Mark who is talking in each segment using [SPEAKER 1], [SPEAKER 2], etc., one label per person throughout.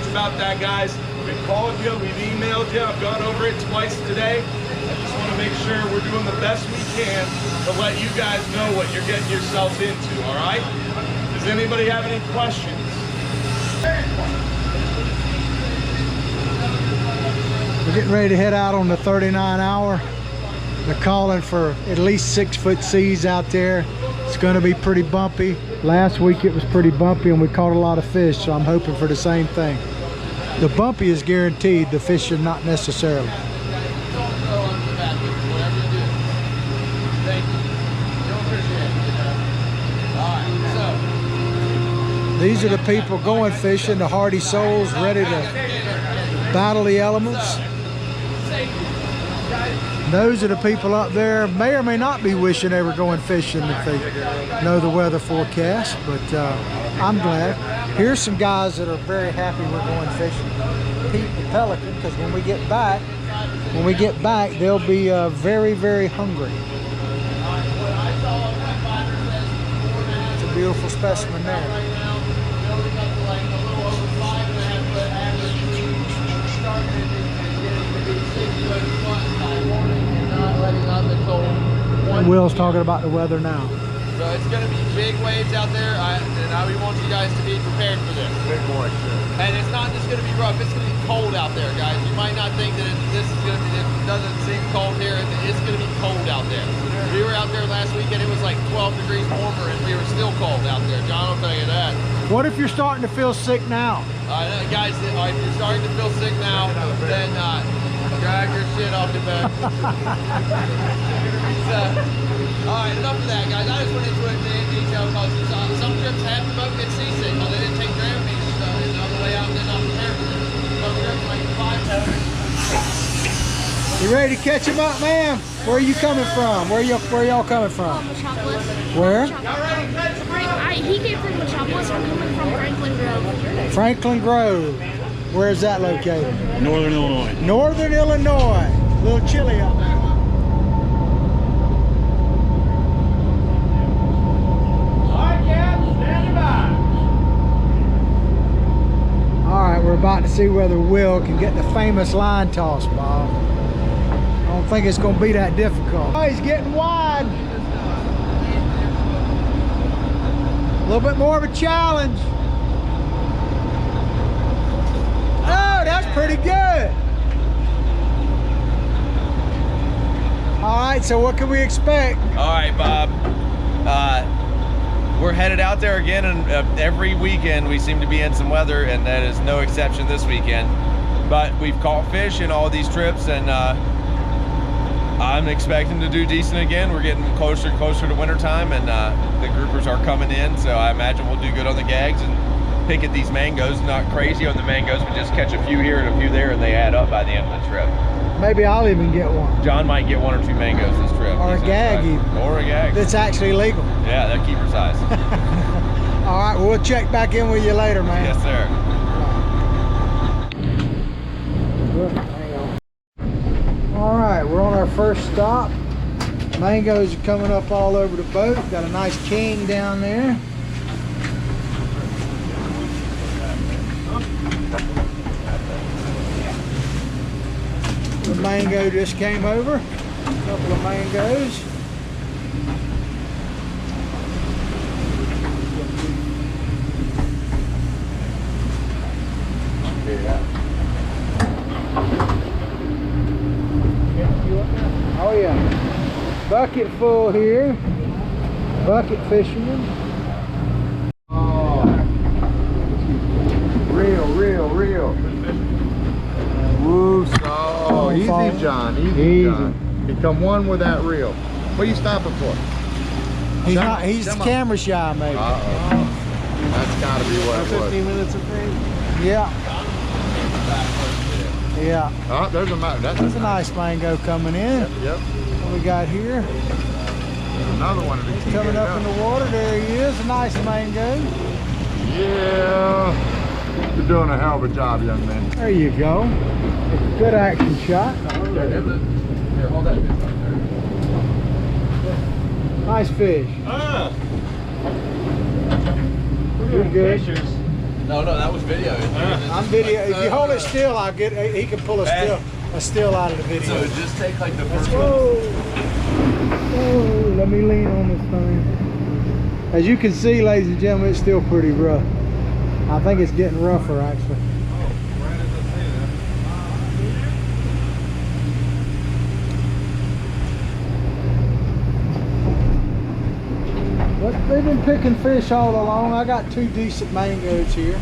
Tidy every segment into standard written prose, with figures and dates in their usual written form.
[SPEAKER 1] about that, guys. We've called you, we've emailed you. I've gone over it twice today. I just want to make sure we're doing the best we can to let you guys know what you're getting yourselves into, all right? Does anybody have any questions?
[SPEAKER 2] We're getting ready to head out on the 39 hour. They're calling for at least 6-foot seas out there. It's going to be pretty bumpy. Last week it was pretty bumpy and we caught a lot of fish, so I'm hoping for the same thing. The bumpy is guaranteed, the fishing not necessarily. These are the people going fishing, the hardy souls ready to battle the elements. Those are the people up there may or may not be wishing they were going fishing if they know the weather forecast, but I'm glad. Here's some guys that are very happy we're going fishing. Pete the Pelican, because when we get back, they'll be very, very hungry. It's a beautiful specimen there. Will's talking about the weather now.
[SPEAKER 3] So it's going to be big waves out there, and we want you guys to be prepared for this.
[SPEAKER 1] Big boy.
[SPEAKER 3] And it's not just going to be rough, it's going to be cold out there, guys. You might not think that this is going to be, it doesn't seem cold here, it's going to be cold out there. We were out there last weekend, it was like 12 degrees warmer, and we were still cold out there. John will tell you that.
[SPEAKER 2] What if you're starting to feel sick now?
[SPEAKER 3] Guys, if you're starting to feel sick now, then drag your shit off your back. Alright, enough of that, guys. I just went into it in detail because some trips have to both get seasick because they didn't take Dramamine and stuff, and on the way out they're not prepared for it. Some trips like 5
[SPEAKER 2] You ready to catch him up, man? Where are you coming from? Where y'all coming from?
[SPEAKER 4] Metropolis.
[SPEAKER 2] Where?
[SPEAKER 4] He came from Metropolis. I'm coming from Franklin Grove.
[SPEAKER 2] Franklin Grove. Where is that located?
[SPEAKER 5] Northern Illinois.
[SPEAKER 2] Northern Illinois. A little chilly up there. Alright, we're about to see whether Will can get the famous line toss, Bob. I don't think it's going to be that difficult. Oh, he's getting wide. A little bit more of a challenge. Oh, that's pretty good. Alright, so what can we expect?
[SPEAKER 3] Alright, Bob. We're headed out there again, and every weekend we seem to be in some weather, and that is no exception this weekend. But we've caught fish in all these trips, and I'm expecting to do decent again. We're getting closer and closer to wintertime, and the groupers are coming in, so I imagine we'll do good on the gags and pick at these mangoes. Not crazy on the mangoes, but just catch a few here and a few there, and they add up by the end of the trip.
[SPEAKER 2] Maybe I'll even get one.
[SPEAKER 3] John might get 1 or 2 mangoes this trip.
[SPEAKER 2] Or a gag even.
[SPEAKER 3] Or a gag.
[SPEAKER 2] That's actually legal.
[SPEAKER 3] Yeah, they're keeper size.
[SPEAKER 2] All right, well, we'll check back in with you later, man.
[SPEAKER 3] Yes, sir.
[SPEAKER 2] All right, we're on our first stop. Mangoes are coming up all over the boat. Got a nice king down there. The mango just came over. A couple of mangoes. Oh yeah. Bucket full here. Bucket Fisherman.
[SPEAKER 1] Oh. Real. Woo, oh, easy, John. Easy, John. Become one with that reel. What are you stopping for?
[SPEAKER 2] He's camera shy, maybe.
[SPEAKER 1] Uh-oh. That's got to be what it was.
[SPEAKER 2] 15 minutes of thing. Yeah. Yeah.
[SPEAKER 1] Oh, there's a
[SPEAKER 2] That's a nice mango coming in.
[SPEAKER 1] Yep.
[SPEAKER 2] What we got here?
[SPEAKER 1] There's another one of these
[SPEAKER 2] Coming up in the water. There he is. A nice mango.
[SPEAKER 1] Yeah. You're doing a hell of a job, young man.
[SPEAKER 2] There you go. Good action shot.
[SPEAKER 3] Here, hold that fish up there.
[SPEAKER 2] Nice fish. You're good.
[SPEAKER 3] No, that was video.
[SPEAKER 2] I'm video. If you hold it still, I'll get. He can pull a still out of the video.
[SPEAKER 3] So just take like the first
[SPEAKER 2] Oh, let me lean on this thing. As you can see, ladies and gentlemen, it's still pretty rough. I think it's getting rougher actually. But they've been picking fish all along. I got 2 decent mangoes here.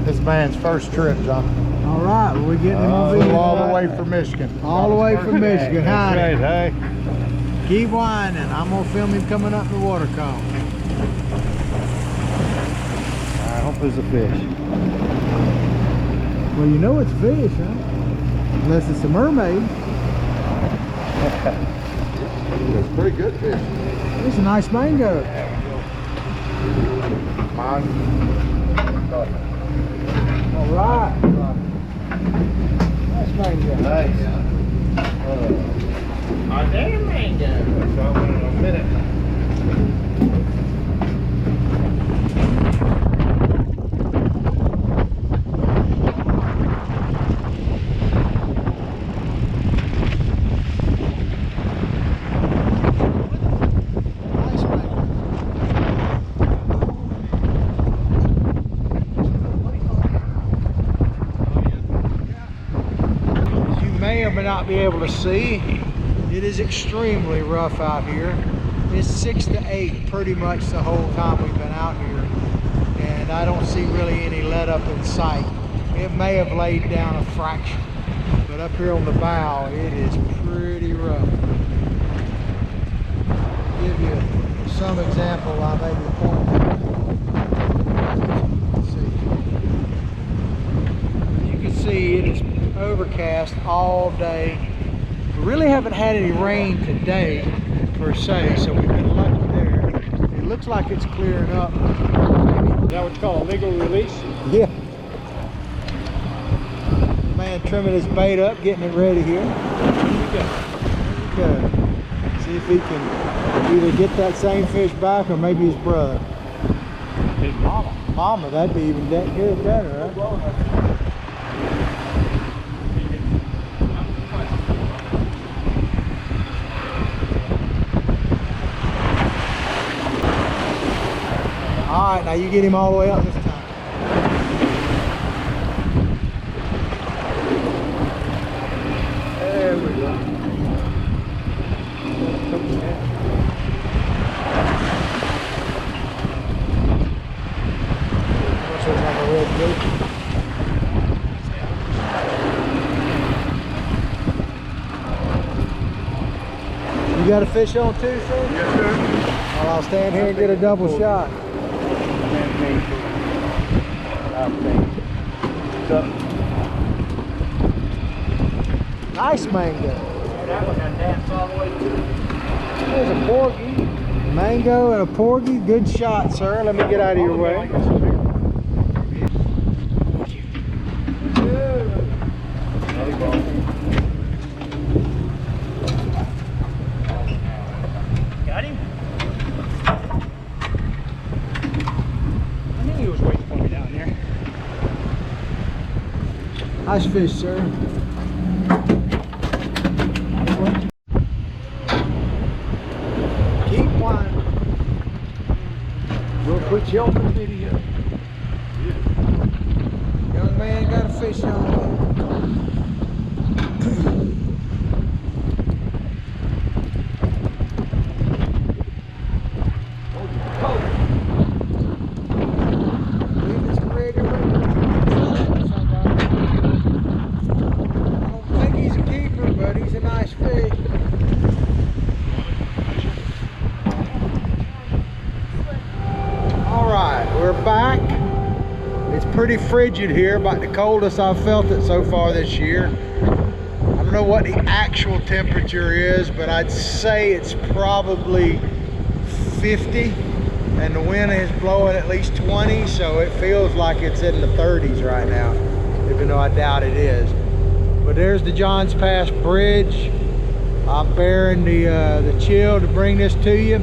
[SPEAKER 5] This man's first trip, John.
[SPEAKER 2] All right, well, we're getting him on video.
[SPEAKER 5] All the way from Michigan.
[SPEAKER 2] All the way from Michigan.
[SPEAKER 5] That's
[SPEAKER 2] Howdy.
[SPEAKER 5] right, hey.
[SPEAKER 2] Keep whining. I'm gonna film him coming up the water column.
[SPEAKER 5] I hope there's a fish.
[SPEAKER 2] Well, you know it's fish, huh? Unless it's a mermaid.
[SPEAKER 5] It's pretty good fish.
[SPEAKER 2] It's a nice mango. All right. Nice mango.
[SPEAKER 5] Nice.
[SPEAKER 2] Damn mango.
[SPEAKER 5] A minute.
[SPEAKER 2] Not be able to see, it is extremely rough out here. It's 6 to 8 pretty much the whole time we've been out here, and I don't see really any let up in sight. It may have laid down a fraction, but up here on the bow it is pretty rough. To give you some example, I may be pointing. You can see it is overcast all day. We really haven't had any rain today per se, so we've been lucky there. It looks like it's clearing up.
[SPEAKER 5] Is that what you call a legal release?
[SPEAKER 2] Yeah. Man trimming his bait up, getting it ready here. Good. See if he can either get that same fish back or maybe his brother.
[SPEAKER 5] His mama.
[SPEAKER 2] Mama, that'd be even good better, right? All right, now you get him all the way up this time. There we go. You got a fish on too, sir?
[SPEAKER 5] Yes, sir.
[SPEAKER 2] Well, I'll stand here and get a double shot. Nice mango.
[SPEAKER 5] That one got danced all the way through.
[SPEAKER 2] There's a porgy. Mango and a porgy. Good shot, sir. Let me get out of your way.
[SPEAKER 5] Got him? I knew he was waiting for me down there.
[SPEAKER 2] Nice fish, sir. Keep whining.
[SPEAKER 5] We'll put you on the video.
[SPEAKER 2] Young man got a fish on him. Pretty frigid here, about the coldest I've felt it so far this year. I don't know what the actual temperature is, but I'd say it's probably 50 and the wind is blowing at least 20, so it feels like it's in the 30s right now, even though I doubt it is. But there's the Johns Pass Bridge. I'm bearing the chill to bring this to you.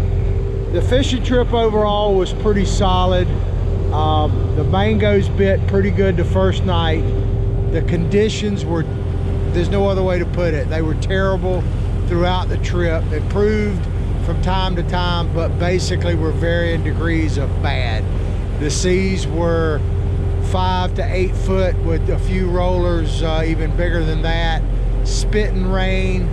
[SPEAKER 2] The fishing trip overall was pretty solid. The mangoes bit pretty good the first night. The conditions were, there's no other way to put it, they were terrible throughout the trip. They improved from time to time, but basically were varying degrees of bad. The seas were 5 to 8 foot with a few rollers even bigger than that. Spitting rain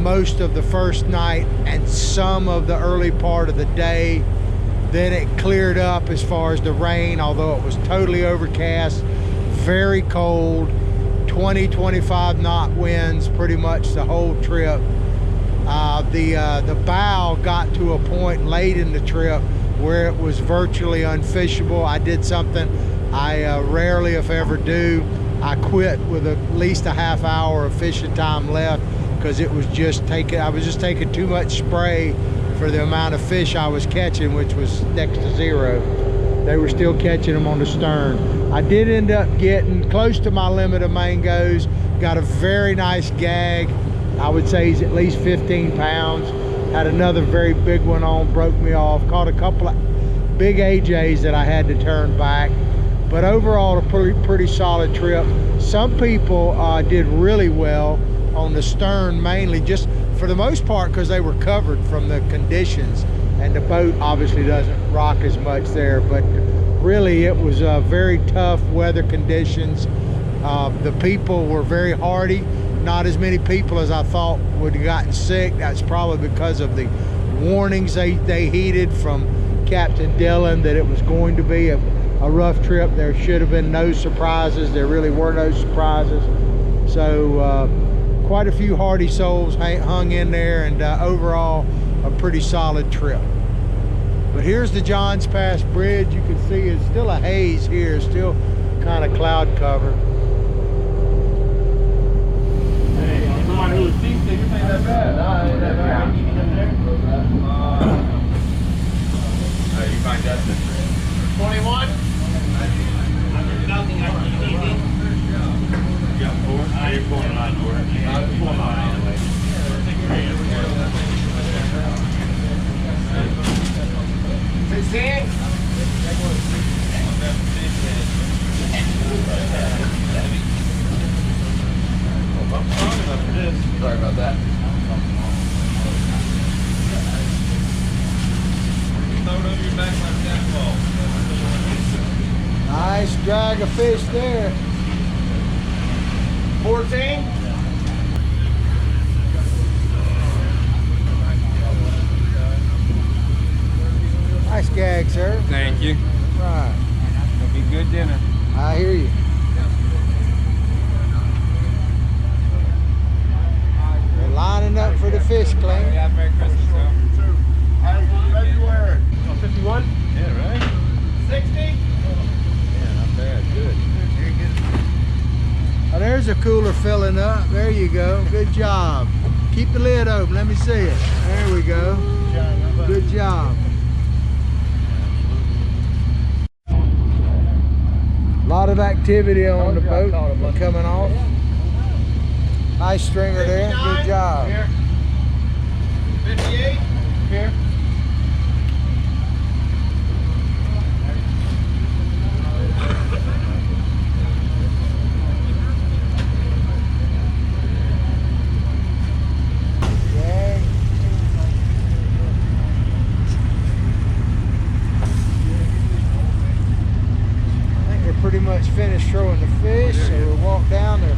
[SPEAKER 2] most of the first night and some of the early part of the day. Then it cleared up as far as the rain, although it was totally overcast, very cold, 20-25 knot winds pretty much the whole trip. The bow got to a point late in the trip where it was virtually unfishable. I did something I rarely if ever do. I quit with at least a half hour of fishing time left because it was just I was just taking too much spray for the amount of fish I was catching, which was next to zero. They were still catching them on the stern. I did end up getting close to my limit of mangoes. Got a very nice gag. I would say he's at least 15 pounds. Had another very big one on, broke me off. Caught a couple of big AJs that I had to turn back. But overall, a pretty solid trip. Some people did really well on the stern, mainly just for the most part because they were covered from the conditions, and the boat obviously doesn't rock as much there. But really, it was very tough weather conditions. The people were very hardy. Not as many people as I thought would have gotten sick. That's probably because of the warnings they heeded from Captain Dillon that it was going to be a rough trip. There should have been no surprises. There really were no surprises. So quite a few hardy souls hung in there, and overall a pretty solid trip. But here's the Johns Pass Bridge. You can see it's still a haze here, still kind of cloud cover.
[SPEAKER 3] Who was deep, they ain't that bad. Nah, ain't that bad. You find Justin. 21? Nothing I can easy. You got 4? You're 4 and 9 4. I'm 4 and 9 anyway. 16? I'm strong enough for this. Sorry about that. Throw it over your back like that ball.
[SPEAKER 2] Nice drag of fish there.
[SPEAKER 3] 14?
[SPEAKER 2] Nice gag, sir.
[SPEAKER 3] Thank you.
[SPEAKER 2] Right.
[SPEAKER 3] It'll be good dinner.
[SPEAKER 2] I hear you. They're lining up for the fish clean.
[SPEAKER 3] Yeah, Merry Christmas, Phil.
[SPEAKER 1] February.
[SPEAKER 5] 51?
[SPEAKER 3] Yeah, right?
[SPEAKER 1] 60?
[SPEAKER 3] Yeah, not bad. Good. Very good.
[SPEAKER 2] Oh, there's a cooler filling up. There you go. Good job. Keep the lid open. Let me see it. There we go. Good job. A lot of activity on the boat coming off. Nice stringer there. Good job.
[SPEAKER 1] Here. 58? Here.
[SPEAKER 2] Pretty much finished throwing the fish, so we'll walk down. They're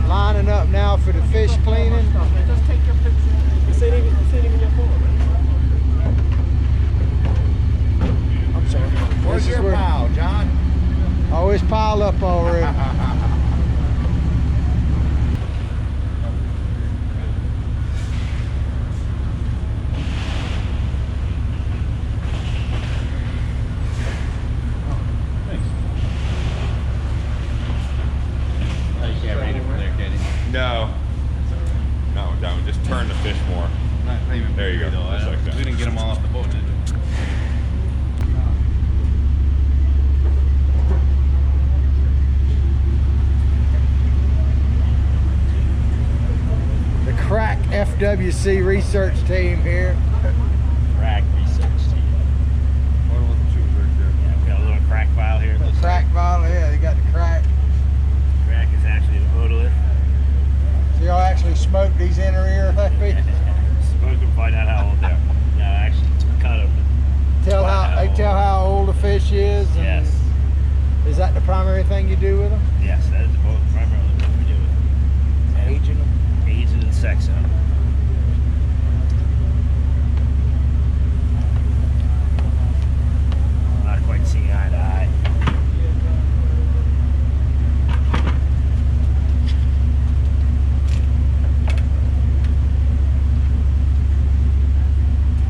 [SPEAKER 2] lining up now for the fish cleaning.
[SPEAKER 5] Just take your picture. It's not even your phone.
[SPEAKER 2] I'm sorry.
[SPEAKER 1] Where's your pile, John?
[SPEAKER 2] Oh, it's piled up already.
[SPEAKER 3] No.
[SPEAKER 2] FWC research team here.
[SPEAKER 6] Crack research team.
[SPEAKER 3] One with the shoes right there.
[SPEAKER 6] Yeah, I've got a little crack file here.
[SPEAKER 2] The crack bottle, yeah, they got the crack.
[SPEAKER 6] Crack is actually an otolith.
[SPEAKER 2] So y'all actually smoke these inner ear things?
[SPEAKER 6] Smoke them, find out how old they are. No, actually, cut them.
[SPEAKER 2] Tell they tell how old a fish is? And
[SPEAKER 6] Yes.
[SPEAKER 2] Is that the primary thing you do with them?
[SPEAKER 6] Yes, that is both primarily what we do with them.
[SPEAKER 2] Aging them?
[SPEAKER 6] Aging and sexing them. Not quite seeing eye to eye.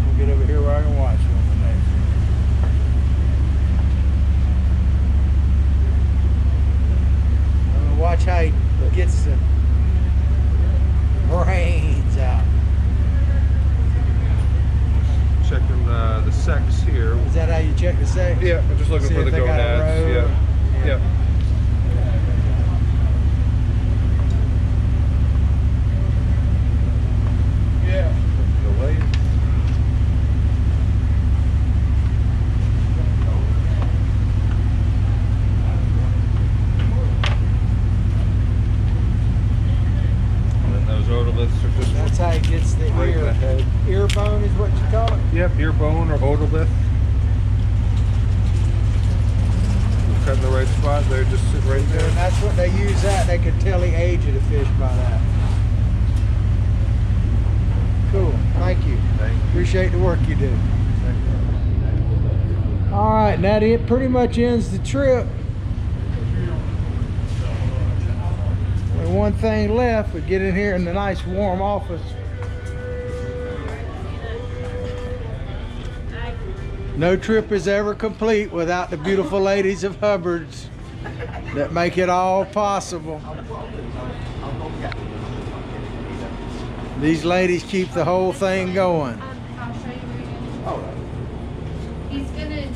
[SPEAKER 2] We'll get over here where I can watch them. Watch how he gets the brains out.
[SPEAKER 3] Checking the sex here.
[SPEAKER 2] Is that how you check the sex?
[SPEAKER 3] Yeah, I'm just looking
[SPEAKER 2] See
[SPEAKER 3] for
[SPEAKER 2] if
[SPEAKER 3] the
[SPEAKER 2] they got a
[SPEAKER 3] gonads.
[SPEAKER 2] row.
[SPEAKER 3] Yeah. Yeah.
[SPEAKER 2] Yeah.
[SPEAKER 3] The weight. And then those otoliths are just
[SPEAKER 2] That's how he gets the
[SPEAKER 3] right in the head.
[SPEAKER 2] ear bone is what you call it?
[SPEAKER 3] Yep, ear bone or otolith. Cut in the right spot there, just sit right
[SPEAKER 2] And
[SPEAKER 3] there.
[SPEAKER 2] that's what they use that. They can tell the age of the fish by that. Cool. Thank you.
[SPEAKER 3] Thank you.
[SPEAKER 2] Appreciate the work you do. All right, and that it pretty much ends the trip. Only one thing left, we get in here in the nice warm office. No trip is ever complete without the beautiful ladies of Hubbard's that make it all possible. These ladies keep the whole thing going.
[SPEAKER 4] I'll show you where he is. He's gonna